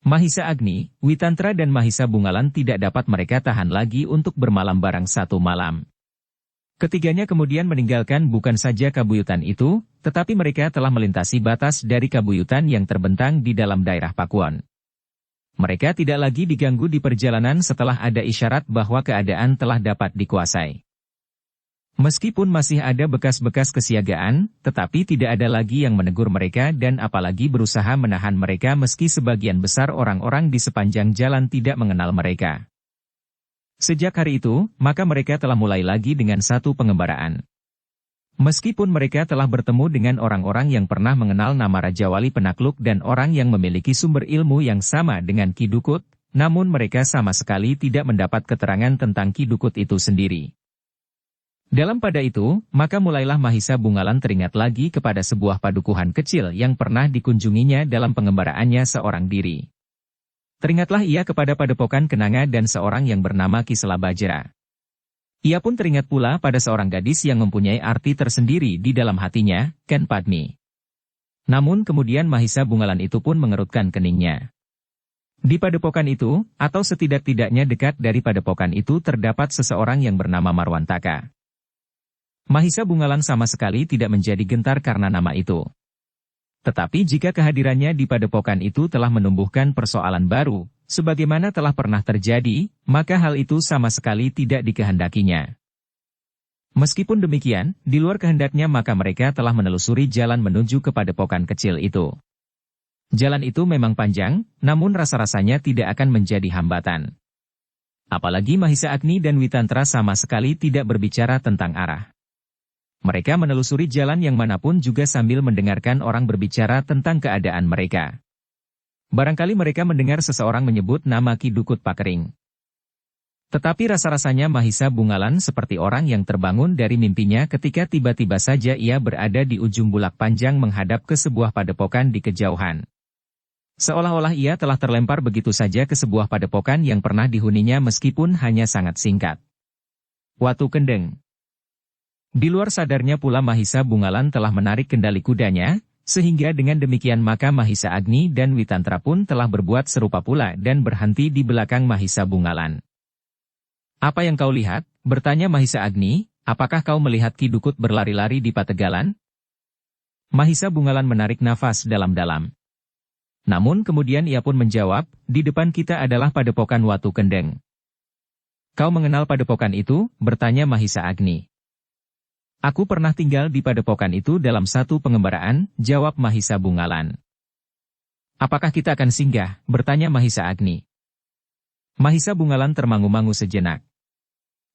Mahisa Agni, Witantra dan Mahisa Bungalan tidak dapat mereka tahan lagi untuk bermalam barang satu malam. Ketiganya kemudian meninggalkan bukan saja kabuyutan itu, tetapi mereka telah melintasi batas dari kabuyutan yang terbentang di dalam daerah Pakuan. Mereka tidak lagi diganggu di perjalanan setelah ada isyarat bahwa keadaan telah dapat dikuasai. Meskipun masih ada bekas-bekas kesiagaan, tetapi tidak ada lagi yang menegur mereka dan apalagi berusaha menahan mereka meski sebagian besar orang-orang di sepanjang jalan tidak mengenal mereka. Sejak hari itu, maka mereka telah mulai lagi dengan satu pengembaraan. Meskipun mereka telah bertemu dengan orang-orang yang pernah mengenal nama Raja Wali Penakluk dan orang yang memiliki sumber ilmu yang sama dengan Ki Dukut, namun mereka sama sekali tidak mendapat keterangan tentang Ki Dukut itu sendiri. Dalam pada itu, maka mulailah Mahisa Bungalan teringat lagi kepada sebuah padukuhan kecil yang pernah dikunjunginya dalam pengembaraannya seorang diri. Teringatlah ia kepada padepokan Kenanga dan seorang yang bernama Ki Selabajra. Ia pun teringat pula pada seorang gadis yang mempunyai arti tersendiri di dalam hatinya, Ken Padmi. Namun kemudian Mahisa Bungalan itu pun mengerutkan keningnya. Di padepokan itu, atau setidak-tidaknya dekat dari padepokan itu terdapat seseorang yang bernama Marwantaka. Mahisa Bungalan sama sekali tidak menjadi gentar karena nama itu. Tetapi jika kehadirannya di padepokan itu telah menumbuhkan persoalan baru, sebagaimana telah pernah terjadi, maka hal itu sama sekali tidak dikehendakinya. Meskipun demikian, di luar kehendaknya maka mereka telah menelusuri jalan menuju ke padepokan kecil itu. Jalan itu memang panjang, namun rasa-rasanya tidak akan menjadi hambatan. Apalagi Mahisa Agni dan Witantra sama sekali tidak berbicara tentang arah. Mereka menelusuri jalan yang manapun juga sambil mendengarkan orang berbicara tentang keadaan mereka. Barangkali mereka mendengar seseorang menyebut nama Ki Dukut Pakering. Tetapi rasa-rasanya Mahisa Bungalan seperti orang yang terbangun dari mimpinya ketika tiba-tiba saja ia berada di ujung bulak panjang menghadap ke sebuah padepokan di kejauhan. Seolah-olah ia telah terlempar begitu saja ke sebuah padepokan yang pernah dihuninya meskipun hanya sangat singkat. Watu Kendeng. Di luar sadarnya pula Mahisa Bungalan telah menarik kendali kudanya, sehingga dengan demikian maka Mahisa Agni dan Witantra pun telah berbuat serupa pula dan berhenti di belakang Mahisa Bungalan. "Apa yang kau lihat?" bertanya Mahisa Agni, "apakah kau melihat Ki Dukut berlari-lari di Pategalan?" Mahisa Bungalan menarik nafas dalam-dalam. Namun kemudian ia pun menjawab, "Di depan kita adalah Padepokan Watu Kendeng." "Kau mengenal padepokan itu?" bertanya Mahisa Agni. "Aku pernah tinggal di padepokan itu dalam satu pengembaraan," jawab Mahisa Bungalan. "Apakah kita akan singgah?" bertanya Mahisa Agni. Mahisa Bungalan termangu-mangu sejenak.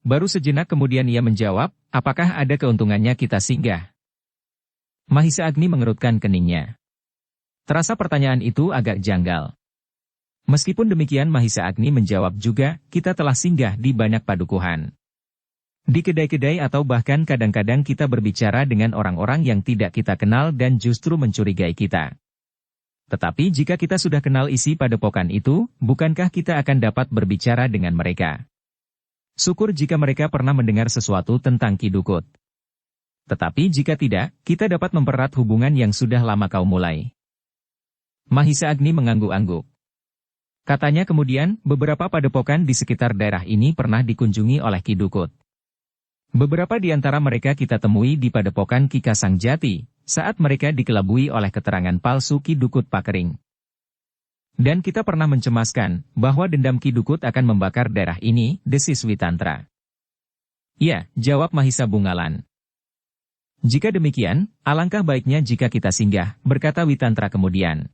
Baru sejenak kemudian ia menjawab, "Apakah ada keuntungannya kita singgah?" Mahisa Agni mengerutkan keningnya. Terasa pertanyaan itu agak janggal. Meskipun demikian Mahisa Agni menjawab juga, "Kita telah singgah di banyak padukuhan. Di kedai-kedai atau bahkan kadang-kadang kita berbicara dengan orang-orang yang tidak kita kenal dan justru mencurigai kita. Tetapi jika kita sudah kenal isi padepokan itu, bukankah kita akan dapat berbicara dengan mereka? Syukur jika mereka pernah mendengar sesuatu tentang Ki Dukut. Tetapi jika tidak, kita dapat mempererat hubungan yang sudah lama kau mulai." Mahisa Agni mengangguk-angguk. Katanya kemudian, beberapa padepokan di sekitar daerah ini pernah dikunjungi oleh Ki Dukut. Beberapa di antara mereka kita temui di padepokan Ki Kasang Jati, saat mereka dikelabui oleh keterangan palsu Ki Dukut Pakering. Dan kita pernah mencemaskan, bahwa dendam Ki Dukut akan membakar daerah ini, desis Witantra. "Ya," jawab Mahisa Bungalan. "Jika demikian, alangkah baiknya jika kita singgah," berkata Witantra kemudian.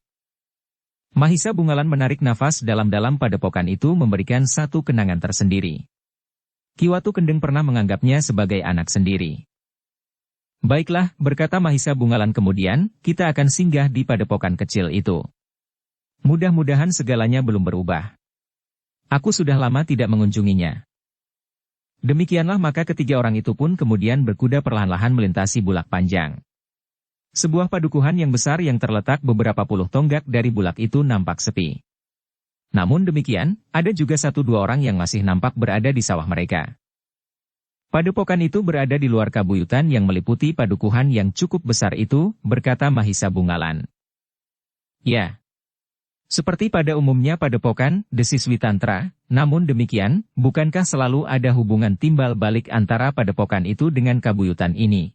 Mahisa Bungalan menarik nafas dalam-dalam padepokan itu memberikan satu kenangan tersendiri. Ki Watu Kendeng pernah menganggapnya sebagai anak sendiri. "Baiklah," berkata Mahisa Bungalan kemudian, "kita akan singgah di padepokan kecil itu. Mudah-mudahan segalanya belum berubah. Aku sudah lama tidak mengunjunginya." Demikianlah maka ketiga orang itu pun kemudian berkuda perlahan-lahan melintasi bulak panjang. Sebuah padukuhan yang besar yang terletak beberapa puluh tonggak dari bulak itu nampak sepi. Namun demikian, ada juga 1-2 orang yang masih nampak berada di sawah mereka. Padepokan itu berada di luar kabuyutan yang meliputi padukuhan yang cukup besar itu, berkata Mahisa Bungalan. "Ya. Seperti pada umumnya padepokan, desis Witantra, namun demikian, bukankah selalu ada hubungan timbal balik antara padepokan itu dengan kabuyutan ini?"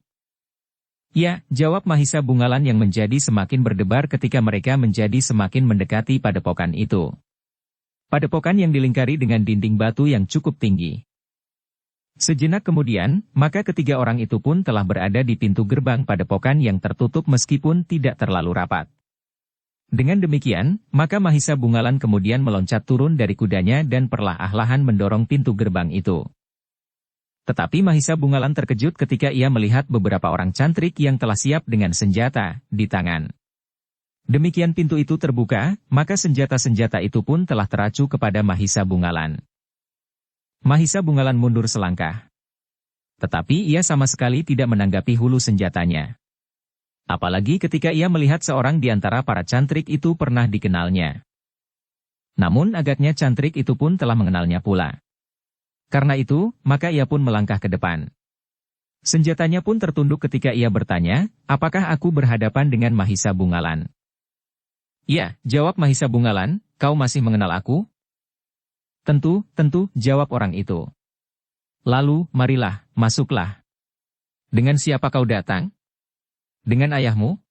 "Ya," jawab Mahisa Bungalan yang menjadi semakin berdebar ketika mereka menjadi semakin mendekati padepokan itu. Padepokan yang dilingkari dengan dinding batu yang cukup tinggi. Sejenak kemudian, maka ketiga orang itu pun telah berada di pintu gerbang padepokan yang tertutup meskipun tidak terlalu rapat. Dengan demikian, maka Mahisa Bungalan kemudian meloncat turun dari kudanya dan perlahan-lahan mendorong pintu gerbang itu. Tetapi Mahisa Bungalan terkejut ketika ia melihat beberapa orang cantrik yang telah siap dengan senjata di tangan. Demikian pintu itu terbuka, maka senjata-senjata itu pun telah teracu kepada Mahisa Bungalan. Mahisa Bungalan mundur selangkah. Tetapi ia sama sekali tidak menanggapi hulu senjatanya. Apalagi ketika ia melihat seorang di antara para cantrik itu pernah dikenalnya. Namun agaknya cantrik itu pun telah mengenalnya pula. Karena itu, maka ia pun melangkah ke depan. Senjatanya pun tertunduk ketika ia bertanya, "Apakah aku berhadapan dengan Mahisa Bungalan?" "Ya," jawab Mahisa Bungalan, "kau masih mengenal aku?" Tentu, jawab orang itu. "Lalu, marilah, masuklah. Dengan siapa kau datang?" "Dengan ayahmu?"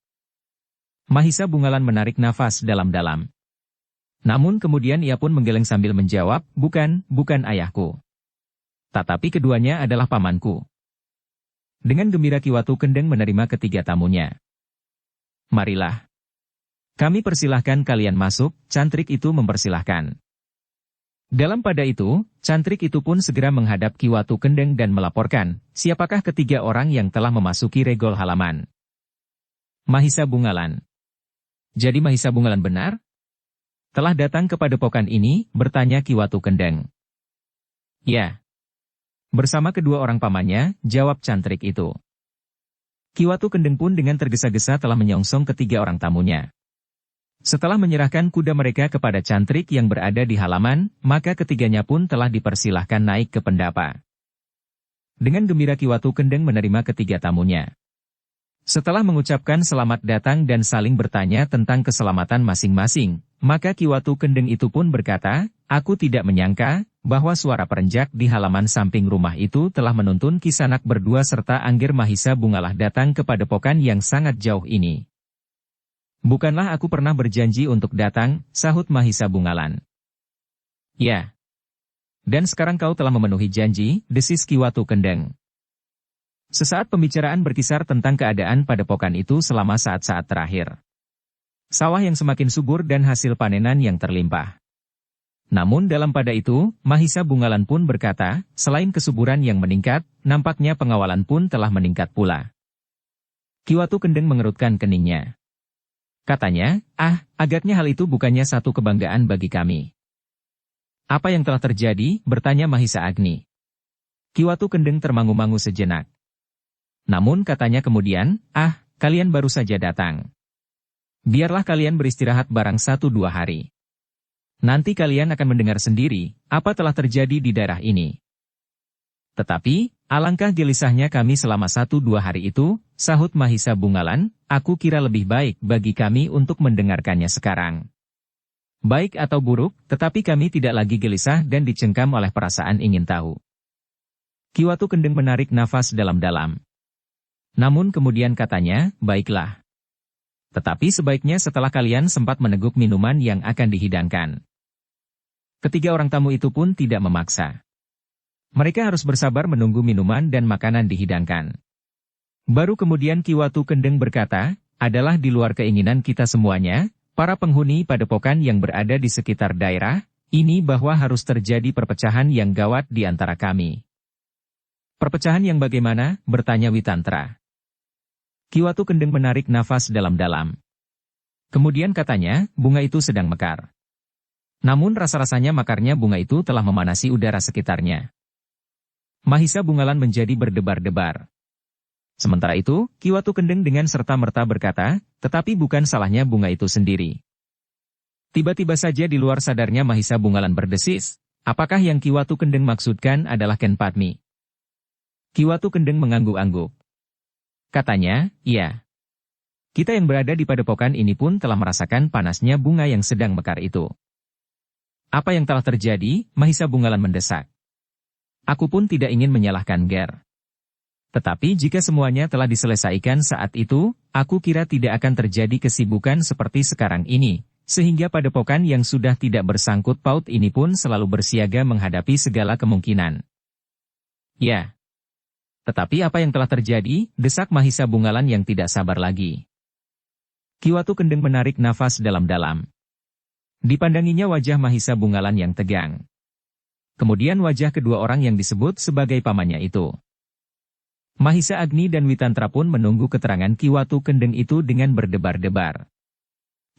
Mahisa Bungalan menarik nafas dalam-dalam. Namun kemudian ia pun menggeleng sambil menjawab, bukan ayahku. Tetapi keduanya adalah pamanku." Dengan gembira Ki Watu Kendeng menerima ketiga tamunya. "Marilah. Kami persilahkan kalian masuk," cantrik itu mempersilahkan. Dalam pada itu, cantrik itu pun segera menghadap Ki Watu Kendeng dan melaporkan, siapakah ketiga orang yang telah memasuki regol halaman. "Mahisa Bungalan." "Jadi Mahisa Bungalan benar?" Telah datang ke padepokan ini, bertanya Ki Watu Kendeng. Ya. Bersama kedua orang pamannya, jawab cantrik itu. Ki Watu Kendeng pun dengan tergesa-gesa telah menyongsong ketiga orang tamunya. Setelah menyerahkan kuda mereka kepada cantrik yang berada di halaman, maka ketiganya pun telah dipersilahkan naik ke pendapa. Dengan gembira Ki Watu Kendeng menerima ketiga tamunya. Setelah mengucapkan selamat datang dan saling bertanya tentang keselamatan masing-masing, maka Ki Watu Kendeng itu pun berkata, "Aku tidak menyangka bahwa suara perenjak di halaman samping rumah itu telah menuntun Kisanak berdua serta Angger Mahisa Bungalah datang ke padepokan yang sangat jauh ini." "Bukanlah aku pernah berjanji untuk datang," sahut Mahisa Bungalan. "Ya. Dan sekarang kau telah memenuhi janji," desis Ki Watu Kendeng. Sesaat pembicaraan berkisar tentang keadaan padepokan itu selama saat-saat terakhir. Sawah yang semakin subur dan hasil panenan yang terlimpah. Namun dalam pada itu, Mahisa Bungalan pun berkata, selain kesuburan yang meningkat, nampaknya pengawalan pun telah meningkat pula. Ki Watu Kendeng mengerutkan keningnya. Katanya, agaknya hal itu bukannya satu kebanggaan bagi kami. "Apa yang telah terjadi?" bertanya Mahisa Agni. Ki Watu Kendeng termangu-mangu sejenak. Namun katanya kemudian, kalian baru saja datang. Biarlah kalian beristirahat barang 1-2 hari. Nanti kalian akan mendengar sendiri, apa telah terjadi di daerah ini. Tetapi, alangkah gelisahnya kami selama 1-2 hari itu, sahut Mahisa Bungalan, aku kira lebih baik bagi kami untuk mendengarkannya sekarang. Baik atau buruk, tetapi kami tidak lagi gelisah dan dicengkam oleh perasaan ingin tahu. Ki Watu Kendeng menarik nafas dalam-dalam. Namun kemudian katanya, baiklah. Tetapi sebaiknya setelah kalian sempat meneguk minuman yang akan dihidangkan. Ketiga orang tamu itu pun tidak memaksa. Mereka harus bersabar menunggu minuman dan makanan dihidangkan. Baru kemudian Ki Watu Kendeng berkata, adalah di luar keinginan kita semuanya, para penghuni padepokan yang berada di sekitar daerah, ini bahwa harus terjadi perpecahan yang gawat di antara kami. Perpecahan yang bagaimana? Bertanya Witantra. Ki Watu Kendeng menarik nafas dalam-dalam. Kemudian katanya, bunga itu sedang mekar. Namun rasa-rasanya mekarnya bunga itu telah memanasi udara sekitarnya. Mahisa Bungalan menjadi berdebar-debar. Sementara itu, Ki Watu Kendeng dengan serta-merta berkata, tetapi bukan salahnya bunga itu sendiri. Tiba-tiba saja di luar sadarnya Mahisa Bungalan berdesis, apakah yang Ki Watu Kendeng maksudkan adalah Ken Padmi? Ki Watu Kendeng mengangguk-angguk. Katanya, iya. Kita yang berada di padepokan ini pun telah merasakan panasnya bunga yang sedang mekar itu. Apa yang telah terjadi? Mahisa Bungalan mendesak. Aku pun tidak ingin menyalahkan Ger. Tetapi jika semuanya telah diselesaikan saat itu, aku kira tidak akan terjadi kesibukan seperti sekarang ini, sehingga padepokan yang sudah tidak bersangkut paut ini pun selalu bersiaga menghadapi segala kemungkinan. Ya. Tetapi apa yang telah terjadi? Desak Mahisa Bungalan yang tidak sabar lagi. Ki Watu Kendeng menarik nafas dalam-dalam. Dipandanginya wajah Mahisa Bungalan yang tegang. Kemudian wajah kedua orang yang disebut sebagai pamannya itu. Mahisa Agni dan Witantra pun menunggu keterangan Ki Watu Kendeng itu dengan berdebar-debar.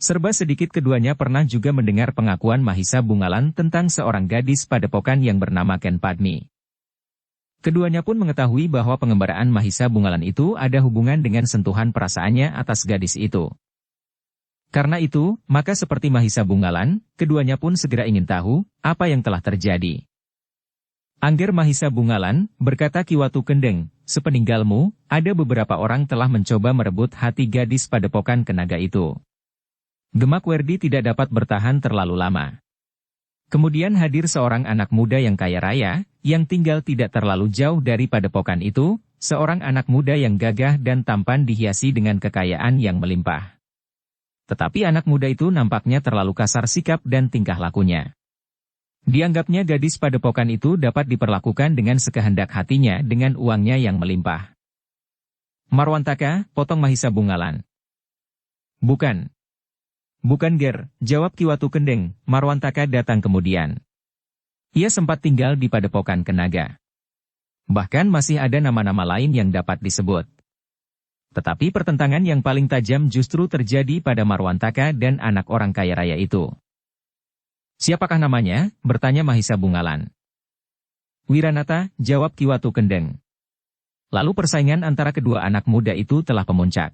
Serba sedikit keduanya pernah juga mendengar pengakuan Mahisa Bungalan tentang seorang gadis padepokan yang bernama Ken Padmi. Keduanya pun mengetahui bahwa pengembaraan Mahisa Bungalan itu ada hubungan dengan sentuhan perasaannya atas gadis itu. Karena itu, maka seperti Mahisa Bungalan, keduanya pun segera ingin tahu, apa yang telah terjadi. Angger Mahisa Bungalan, berkata Ki Watu Kendeng, sepeninggalmu, ada beberapa orang telah mencoba merebut hati gadis padepokan Kenaga itu. Gemak Werdi tidak dapat bertahan terlalu lama. Kemudian hadir seorang anak muda yang kaya raya, yang tinggal tidak terlalu jauh dari padepokan itu, seorang anak muda yang gagah dan tampan dihiasi dengan kekayaan yang melimpah. Tetapi anak muda itu nampaknya terlalu kasar sikap dan tingkah lakunya. Dianggapnya gadis padepokan itu dapat diperlakukan dengan sekehendak hatinya dengan uangnya yang melimpah. Marwantaka, potong Mahisa Bungalan. Bukan. Bukan Ger, jawab Ki Watu Kendeng, Marwantaka datang kemudian. Ia sempat tinggal di padepokan Kenaga. Bahkan masih ada nama-nama lain yang dapat disebut. Tetapi pertentangan yang paling tajam justru terjadi pada Marwantaka dan anak orang kaya raya itu. Siapakah namanya? Bertanya Mahisa Bungalan. Wiranata, jawab Ki Watu Kendeng. Lalu persaingan antara kedua anak muda itu telah pemuncak.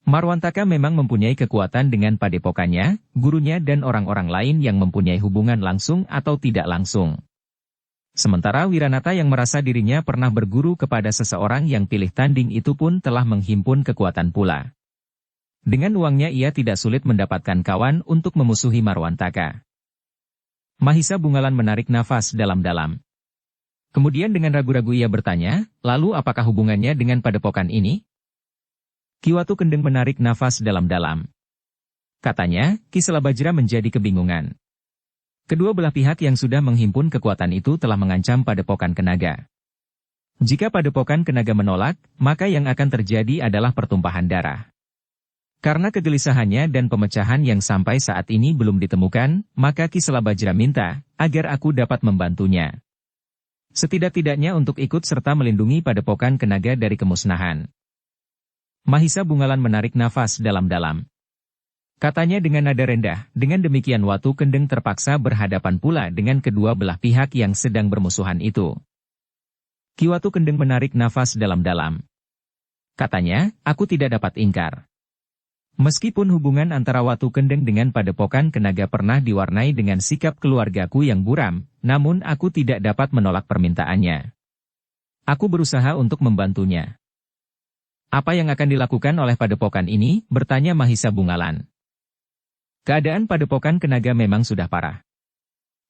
Marwantaka memang mempunyai kekuatan dengan padepokannya, gurunya dan orang-orang lain yang mempunyai hubungan langsung atau tidak langsung. Sementara Wiranata yang merasa dirinya pernah berguru kepada seseorang yang pilih tanding itu pun telah menghimpun kekuatan pula. Dengan uangnya ia tidak sulit mendapatkan kawan untuk memusuhi Marwantaka. Mahisa Bungalan menarik nafas dalam-dalam. Kemudian dengan ragu-ragu ia bertanya, lalu apakah hubungannya dengan padepokan ini? Ki Watu Kendeng menarik nafas dalam-dalam. Katanya, Ki Selabajra menjadi kebingungan. Kedua belah pihak yang sudah menghimpun kekuatan itu telah mengancam padepokan Kenaga. Jika padepokan Kenaga menolak, maka yang akan terjadi adalah pertumpahan darah. Karena kegelisahannya dan pemecahan yang sampai saat ini belum ditemukan, maka Ki Selabajra minta agar aku dapat membantunya. Setidak-tidaknya untuk ikut serta melindungi padepokan Kenaga dari kemusnahan. Mahisa Bungalan menarik nafas dalam-dalam. Katanya dengan nada rendah, dengan demikian Watu Kendeng terpaksa berhadapan pula dengan kedua belah pihak yang sedang bermusuhan itu. Ki Watu Kendeng menarik nafas dalam-dalam. Katanya, aku tidak dapat ingkar. Meskipun hubungan antara Watu Kendeng dengan padepokan Kenaga pernah diwarnai dengan sikap keluargaku yang buram, namun aku tidak dapat menolak permintaannya. Aku berusaha untuk membantunya. Apa yang akan dilakukan oleh padepokan ini? Bertanya Mahisa Bungalan. Keadaan padepokan Kenaga memang sudah parah.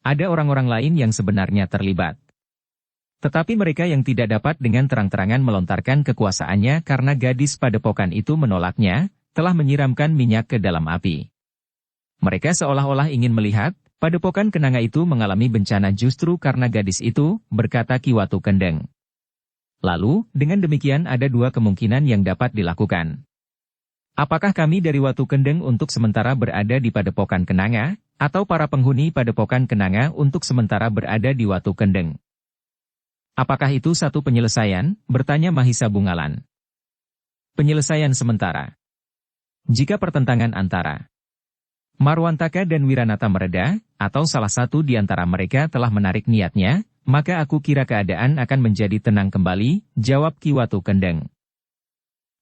Ada orang-orang lain yang sebenarnya terlibat. Tetapi mereka yang tidak dapat dengan terang-terangan melontarkan kekuasaannya karena gadis padepokan itu menolaknya, telah menyiramkan minyak ke dalam api. Mereka seolah-olah ingin melihat, padepokan Kenanga itu mengalami bencana justru karena gadis itu, berkata Ki Watu Kendeng. Lalu, dengan demikian ada dua kemungkinan yang dapat dilakukan. Apakah kami dari Watu Kendeng untuk sementara berada di padepokan Kenanga, atau para penghuni padepokan Kenanga untuk sementara berada di Watu Kendeng? Apakah itu satu penyelesaian? Bertanya Mahisa Bungalan. Penyelesaian sementara. Jika pertentangan antara Marwantaka dan Wiranata mereda, atau salah satu di antara mereka telah menarik niatnya, maka aku kira keadaan akan menjadi tenang kembali, jawab Ki Watu Kendeng.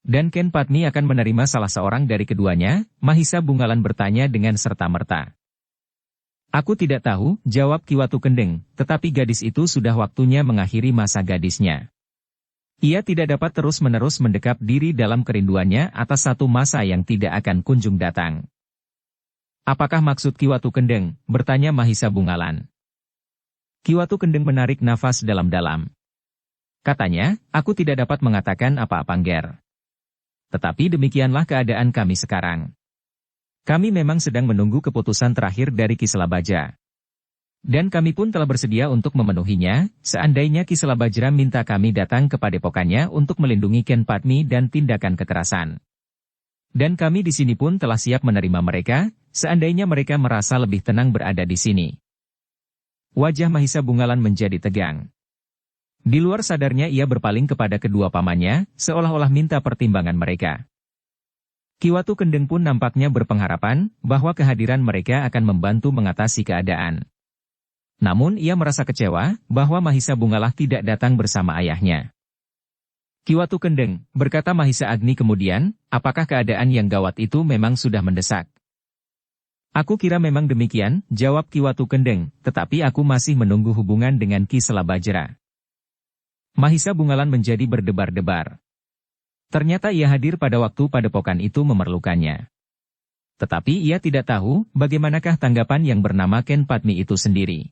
Dan Ken Padmi akan menerima salah seorang dari keduanya, Mahisa Bungalan bertanya dengan serta-merta. Aku tidak tahu, jawab Ki Watu Kendeng, tetapi gadis itu sudah waktunya mengakhiri masa gadisnya. Ia tidak dapat terus-menerus mendekap diri dalam kerinduannya atas satu masa yang tidak akan kunjung datang. Apakah maksud Ki Watu Kendeng? Bertanya Mahisa Bungalan. Ki Watu Kendeng menarik nafas dalam-dalam. Katanya, aku tidak dapat mengatakan apa-apa Nger. Tetapi demikianlah keadaan kami sekarang. Kami memang sedang menunggu keputusan terakhir dari Ki Selabajra. Dan kami pun telah bersedia untuk memenuhinya, seandainya Ki Selabajra minta kami datang ke padepokannya untuk melindungi Ken Padmi dan tindakan kekerasan. Dan kami di sini pun telah siap menerima mereka, seandainya mereka merasa lebih tenang berada di sini. Wajah Mahisa Bungalan menjadi tegang. Di luar sadarnya ia berpaling kepada kedua pamannya, seolah-olah minta pertimbangan mereka. Ki Watu Kendeng pun nampaknya berpengharapan bahwa kehadiran mereka akan membantu mengatasi keadaan. Namun ia merasa kecewa bahwa Mahisa Bungalah tidak datang bersama ayahnya. Ki Watu Kendeng, berkata Mahisa Agni kemudian, apakah keadaan yang gawat itu memang sudah mendesak? Aku kira memang demikian, jawab Ki Watu Kendeng, tetapi aku masih menunggu hubungan dengan Ki Selabajra. Mahisa Bungalan menjadi berdebar-debar. Ternyata ia hadir pada waktu padepokan itu memerlukannya. Tetapi ia tidak tahu bagaimanakah tanggapan yang bernama Ken Padmi itu sendiri.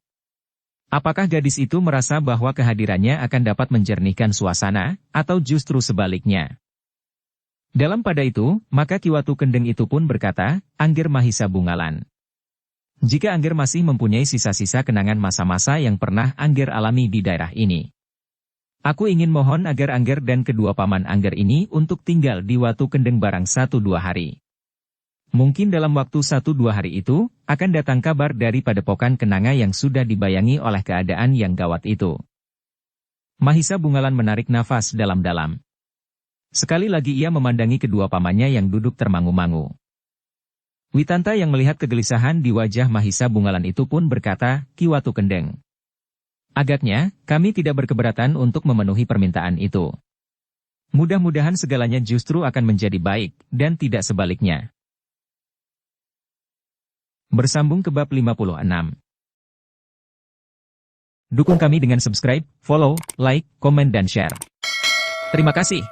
Apakah gadis itu merasa bahwa kehadirannya akan dapat menjernihkan suasana, atau justru sebaliknya? Dalam pada itu, maka Ki Watu Kendeng itu pun berkata, Angger Mahisa Bungalan. Jika Angger masih mempunyai sisa-sisa kenangan masa-masa yang pernah Angger alami di daerah ini, aku ingin mohon agar Angger dan kedua paman Angger ini untuk tinggal di Watu Kendeng barang 1-2 hari. Mungkin dalam waktu 1-2 hari itu, akan datang kabar dari padepokan Kenanga yang sudah dibayangi oleh keadaan yang gawat itu. Mahisa Bungalan menarik nafas dalam-dalam. Sekali lagi ia memandangi kedua pamannya yang duduk termangu-mangu. Witanta yang melihat kegelisahan di wajah Mahisa Bungalan itu pun berkata, Ki Watu Kendeng. Agaknya, kami tidak berkeberatan untuk memenuhi permintaan itu. Mudah-mudahan segalanya justru akan menjadi baik, dan tidak sebaliknya. Bersambung ke bab 56. Dukung kami dengan subscribe, follow, like, komen dan share. Terima kasih.